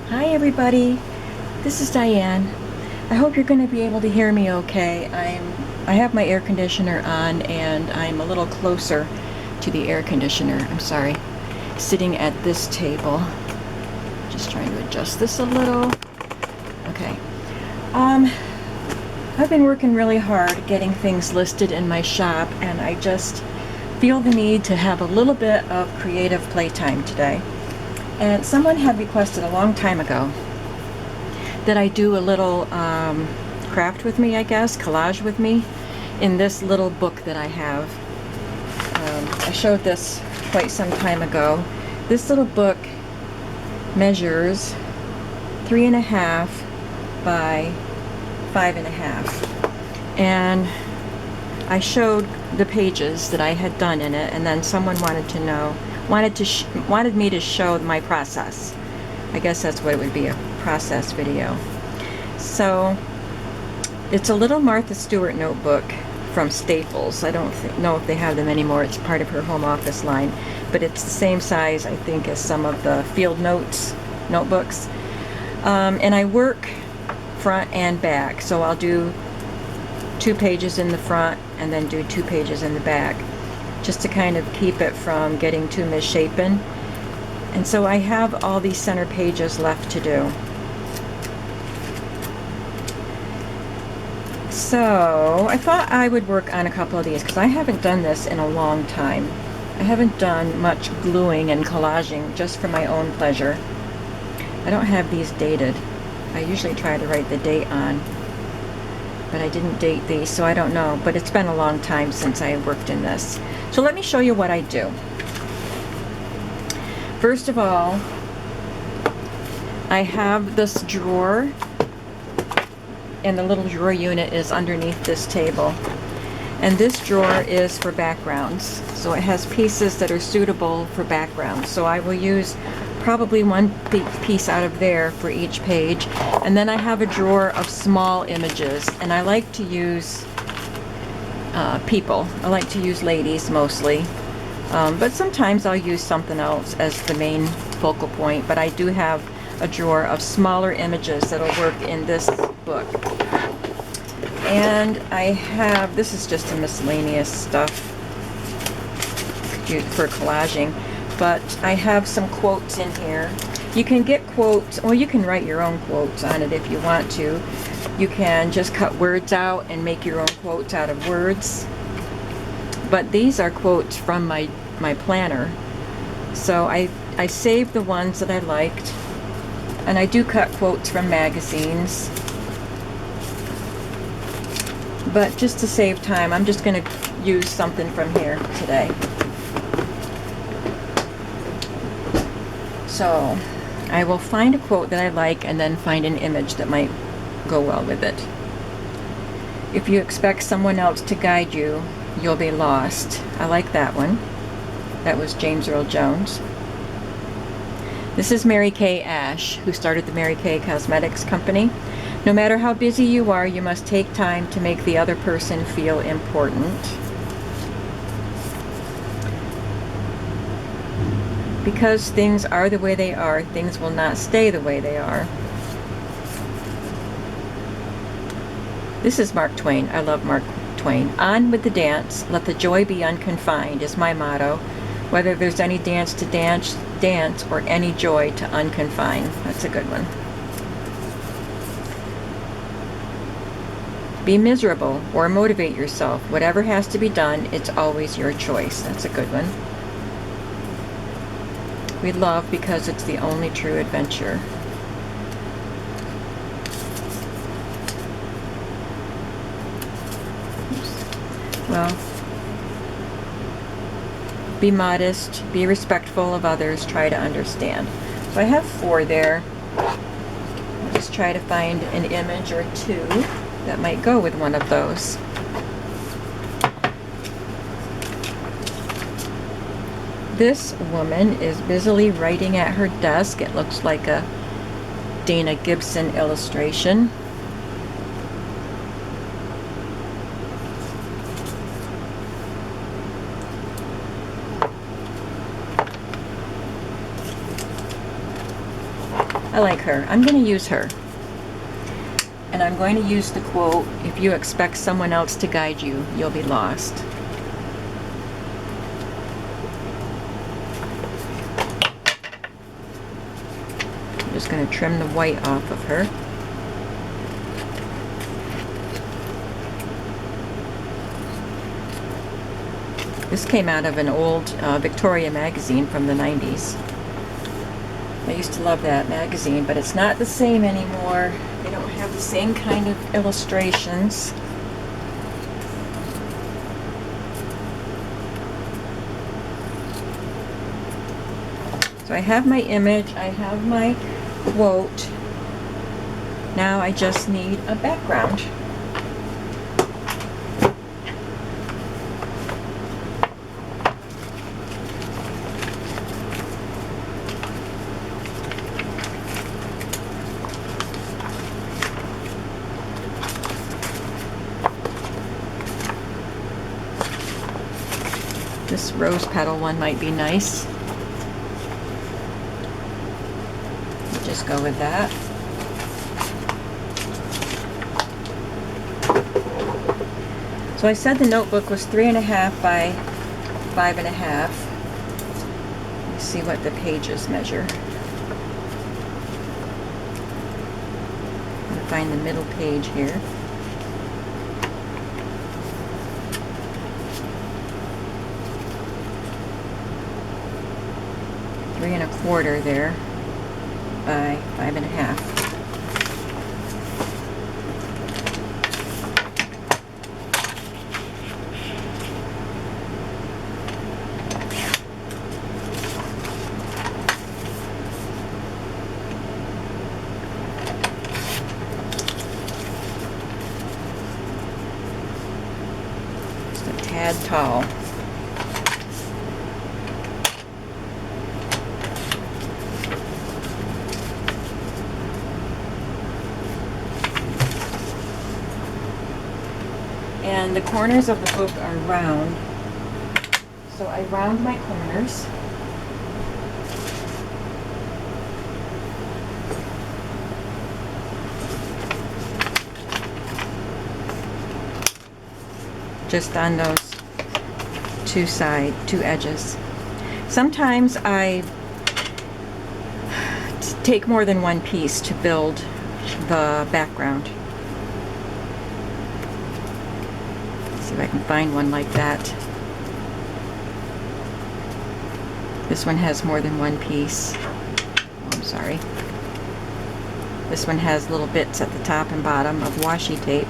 Hi everybody, this is Diane. I hope you're going to be able to hear me okay. I have my air conditioner on and I'm a little closer to the air conditioner. I'm sorry. Sitting at this table. Just trying to adjust this a little. Okay. I've been working really hard getting things listed in my shop, and I just feel the need to have a little bit of creative playtime today. And someone had requested a long time ago that I do a little craft with me, I guess, collage with me, in this little book that I have. I showed this quite some time ago. This little book measures 3.5 by 5.5, and I showed the pages that I had done in it, and then someone wanted me to show my process. I guess that's what it would be, a process video. So it's a little Martha Stewart notebook from Staples. I don't know if they have them anymore. It's part of her home office line, but it's the same size, I think, as some of the Field Notes notebooks. And I work front and back, so I'll do 2 pages in the front and then do 2 pages in the back, just to kind of keep it from getting too misshapen. And so I have all these center pages left to do. So I thought I would work on a couple of these because I haven't done this in a long time. I haven't done much gluing and collaging just for my own pleasure. I don't have these dated. I usually try to write the date on, but I didn't date these, so I don't know. But it's been a long time since I worked in this. So let me show you what I do. First of all, I have this drawer, and the little drawer unit is underneath this table. And this drawer is for backgrounds. So it has pieces that are suitable for backgrounds. So I will use probably one piece out of there for each page. And then I have a drawer of small images, and I like to use people. I like to use ladies mostly. But sometimes I'll use something else as the main focal point. But I do have a drawer of smaller images that'll work in this book. And I have, this is just a miscellaneous stuff for collaging, but I have some quotes in here. You can get quotes, well, you can write your own quotes on it if you want to. You can just cut words out and make your own quotes out of words. But these are quotes from my planner. So I saved the ones that I liked, and I do cut quotes from magazines. But just to save time, I'm just going to use something from here today. So I will find a quote that I like and then find an image that might go well with it. If you expect someone else to guide you, you'll be lost. I like that one. That was James Earl Jones. This is Mary Kay Ash, who started the Mary Kay Cosmetics Company. No matter how busy you are, you must take time to make the other person feel important. Because things are the way they are, things will not stay the way they are. This is Mark Twain. I love Mark Twain. On with the dance, let the joy be unconfined is my motto. Whether there's any dance to dance or any joy to unconfine. That's a good one. Be miserable or motivate yourself. Whatever has to be done, it's always your choice. That's a good one. We love because it's the only true adventure. Well, be modest, be respectful of others, try to understand. So I have 4 there. I'll just try to find an image or 2 that might go with one of those. This woman is busily writing at her desk. It looks like a Dana Gibson illustration. I like her. I'm going to use her. And I'm going to use the quote, "If you expect someone else to guide you, you'll be lost." I'm just going to trim the white off of her. This came out of an old Victoria magazine from the 90s. I used to love that magazine, but it's not the same anymore. They don't have the same kind of illustrations. So I have my image, I have my quote. Now I just need a background. This rose petal one might be nice. We'll just go with that. So I said the notebook was 3.5 by 5.5. Let's see what the pages measure. I'm gonna find the middle page here. Three and a quarter there by 5.5. Just a tad tall. And the corners of the book are round, so I round my corners. Just on those two edges. Sometimes I take more than one piece to build the background. See if I can find one like that. This one has more than one piece. Oh, I'm sorry. This one has little bits at the top and bottom of washi tape.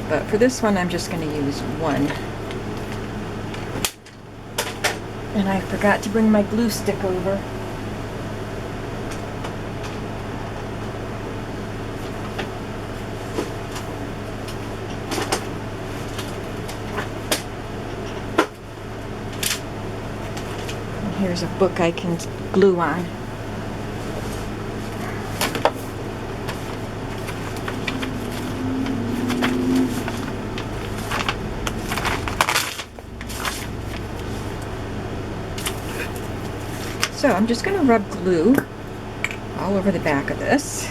But for this one, I'm just going to use one. And I forgot to bring my glue stick over. Here's a book I can glue on. So I'm just going to rub glue all over the back of this.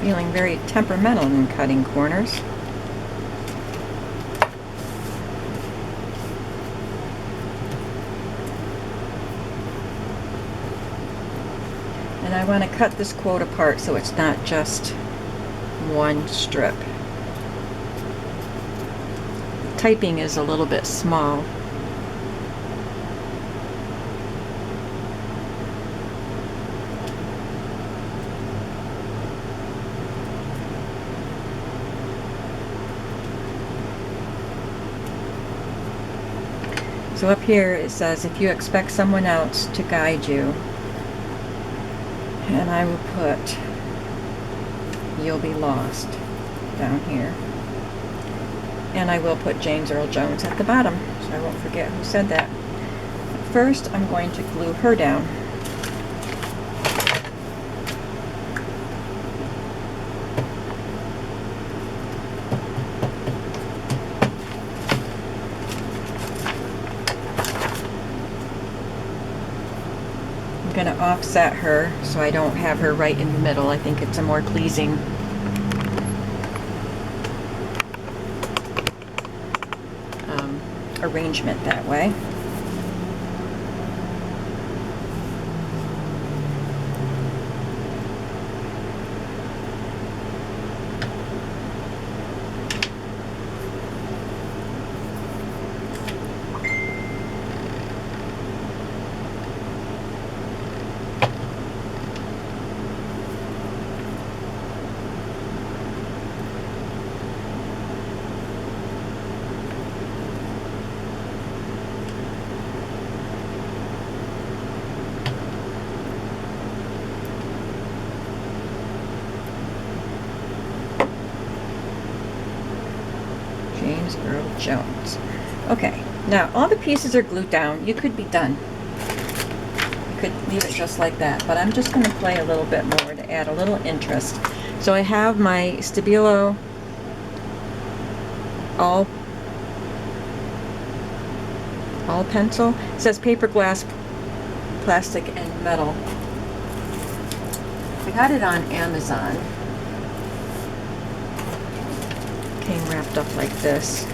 Feeling very temperamental in cutting corners. And I want to cut this quote apart so it's not just one strip. The typing is a little bit small. So up here it says, if you expect someone else to guide you, and I will put, you'll be lost down here. And I will put James Earl Jones at the bottom, so I won't forget who said that. First, I'm going to glue her down. I'm going to offset her so I don't have her right in the middle. I think it's a more pleasing arrangement that way. James Earl Jones. Okay, now all the pieces are glued down. You could be done. You could leave it just like that, but I'm just going to play a little bit more to add a little interest. So I have my Stabilo all pencil. It says paper, glass, plastic, and metal. I got it on Amazon. Came wrapped up like this.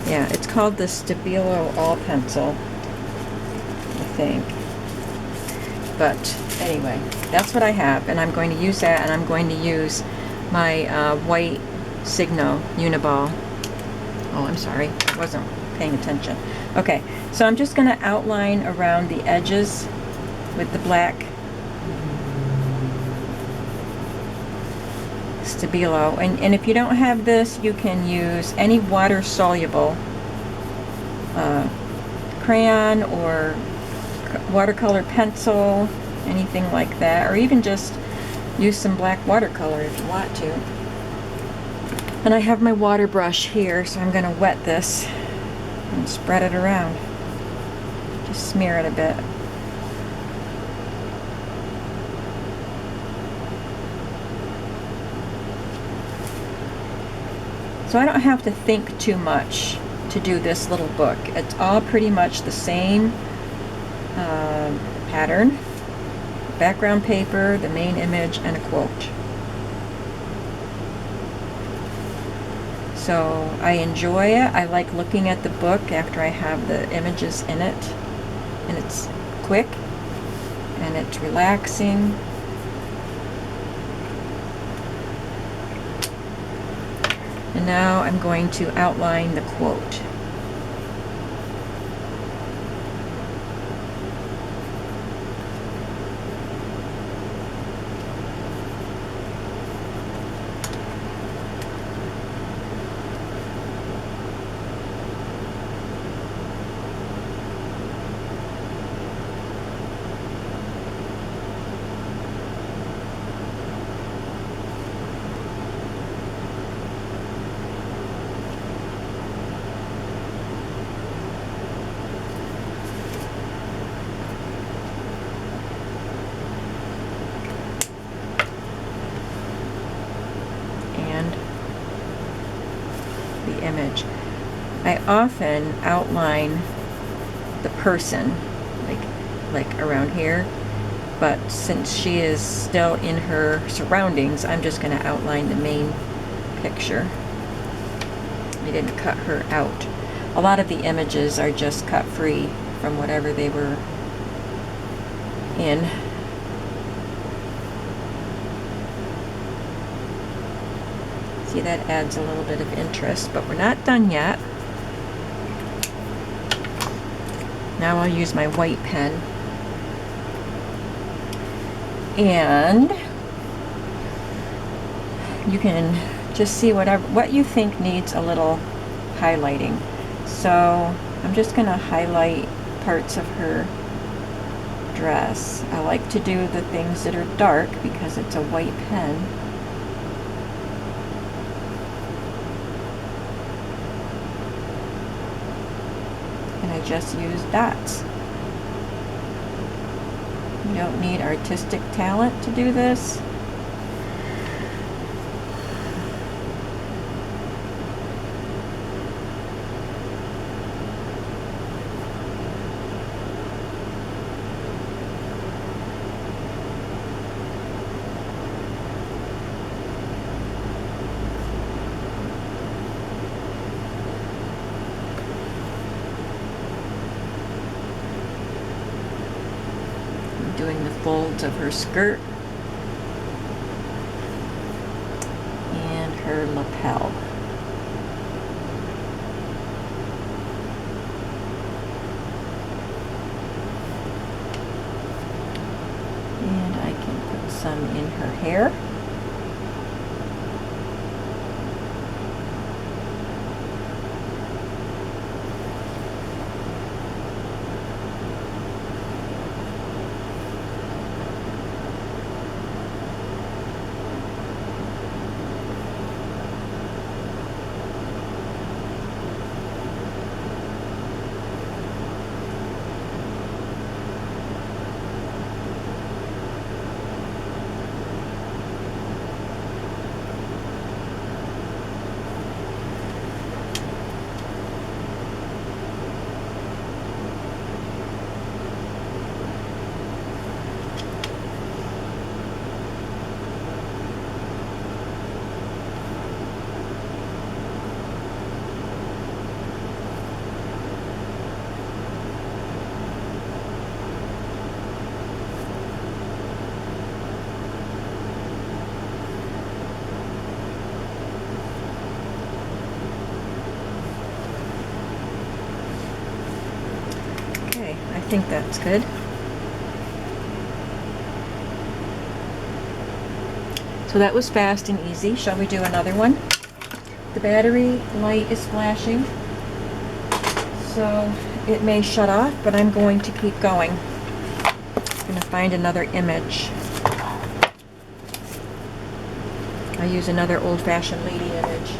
Yeah, it's called the Stabilo All Pencil, I think. But anyway, that's what I have, and I'm going to use that, and I'm going to use my white Signo Uniball. Oh, I'm sorry, I wasn't paying attention. Okay, so I'm just going to outline around the edges with the black Stabilo, and if you don't have this, you can use any water-soluble crayon or watercolor pencil, anything like that, or even just use some black watercolor if you want to. And I have my water brush here, so I'm going to wet this and spread it around. Just smear it a bit. So I don't have to think too much to do this little book. It's all pretty much the same pattern, background paper, the main image, and a quote. So I enjoy it. I like looking at the book after I have the images in it, and it's quick and it's relaxing. And now I'm going to outline the quote. Image. I often outline the person like around here, but since she is still in her surroundings, I'm just going to outline the main picture. I didn't cut her out. A lot of the images are just cut free from whatever they were in. See, that adds a little bit of interest, but we're not done yet. Now I'll use my white pen. And you can just see what you think needs a little highlighting. So I'm just going to highlight parts of her dress. I like to do the things that are dark because it's a white pen. And I just use dots. You don't need artistic talent to do this. Doing the folds of her skirt and her lapel. And I can put some in her hair. I think that's good. So that was fast and easy. Shall we do another one? The battery light is flashing, so it may shut off, but I'm going to keep going. I'm going to find another image. I use another old-fashioned lady image.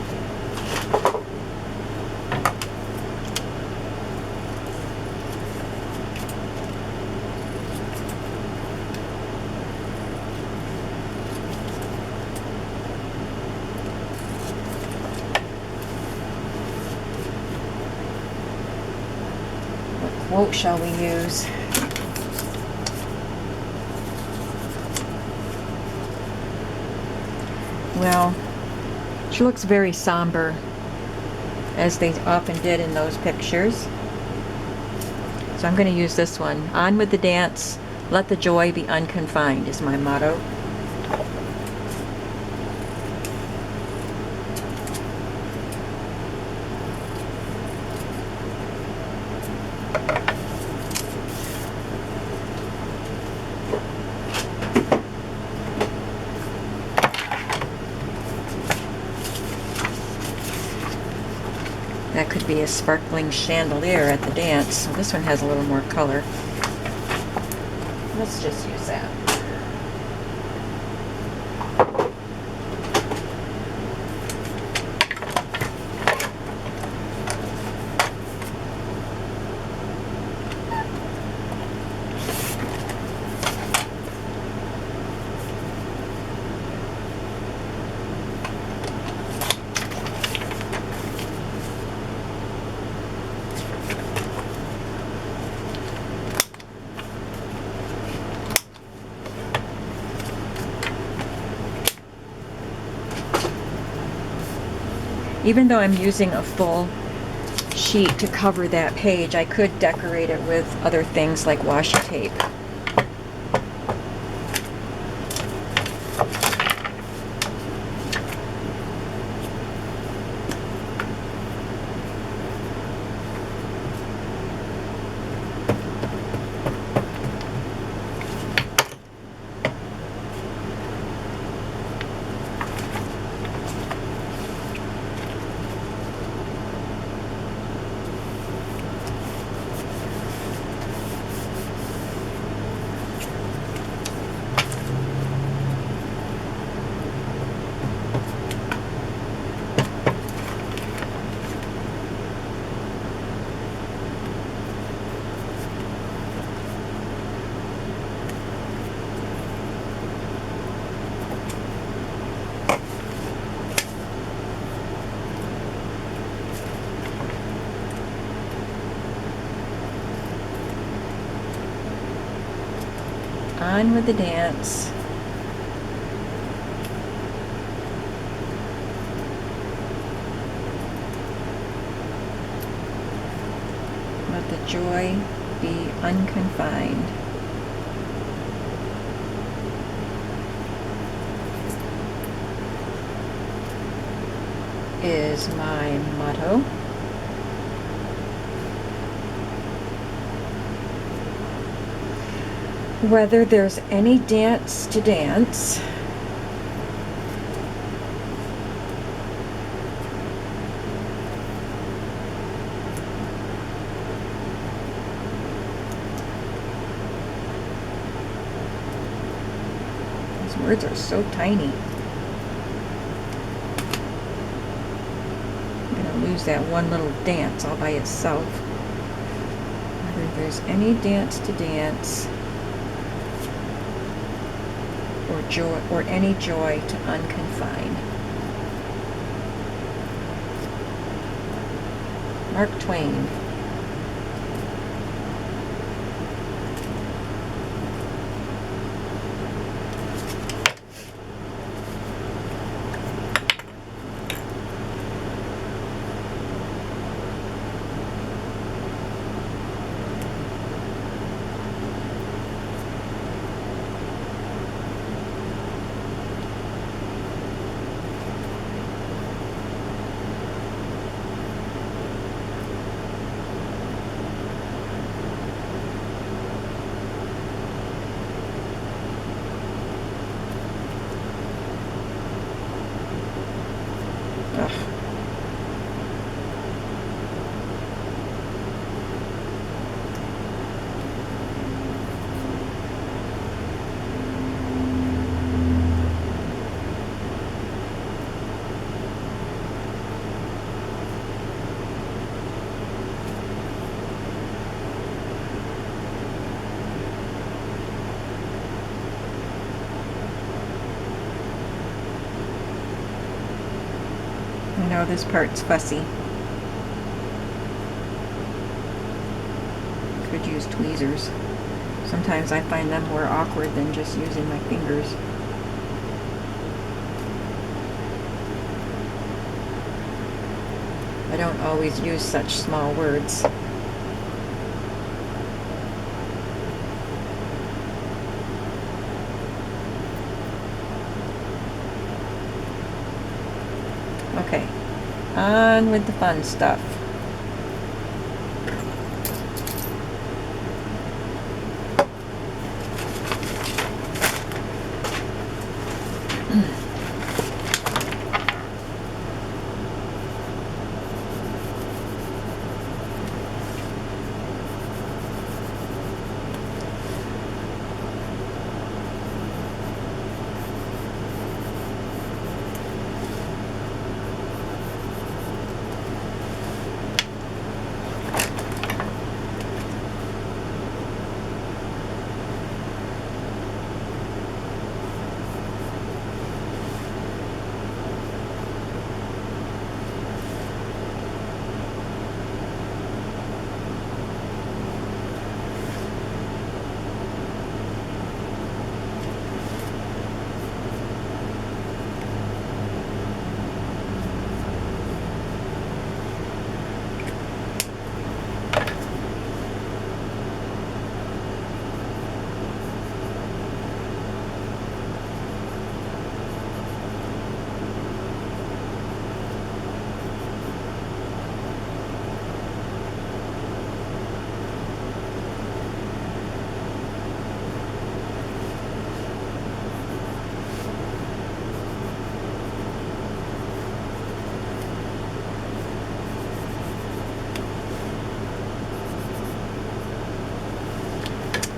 What shall we use? Well, she looks very somber, as they often did in those pictures. So I'm going to use this one. On with the dance, let the joy be unconfined is my motto. That could be a sparkling chandelier at the dance. So this one has a little more color. Let's just use that. Even though I'm using a full sheet to cover that page, I could decorate it with other things like washi tape. On with the dance. Let the joy be unconfined. Is my motto. Whether there's any dance to dance, these words are so tiny. I'm going to lose that one little dance all by itself. Whether there's any dance to dance, or joy, or any joy to unconfine. Mark Twain. I know this part's fussy. Could use tweezers. Sometimes I find them more awkward than just using my fingers. I don't always use such small words. Okay, on with the fun stuff.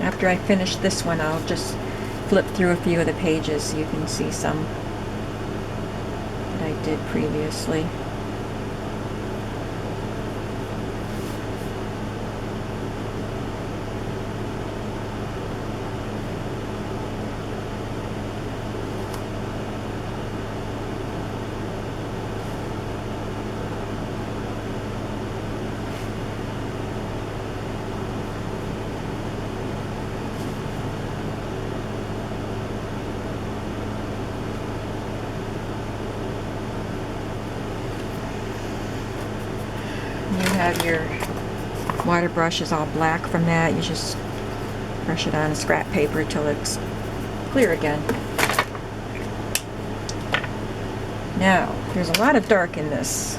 After I finish this one, I'll just flip through a few of the pages so you can see some that I did previously. have your water brush is all black from that, you just brush it on scrap paper till it's clear again. Now, there's a lot of dark in this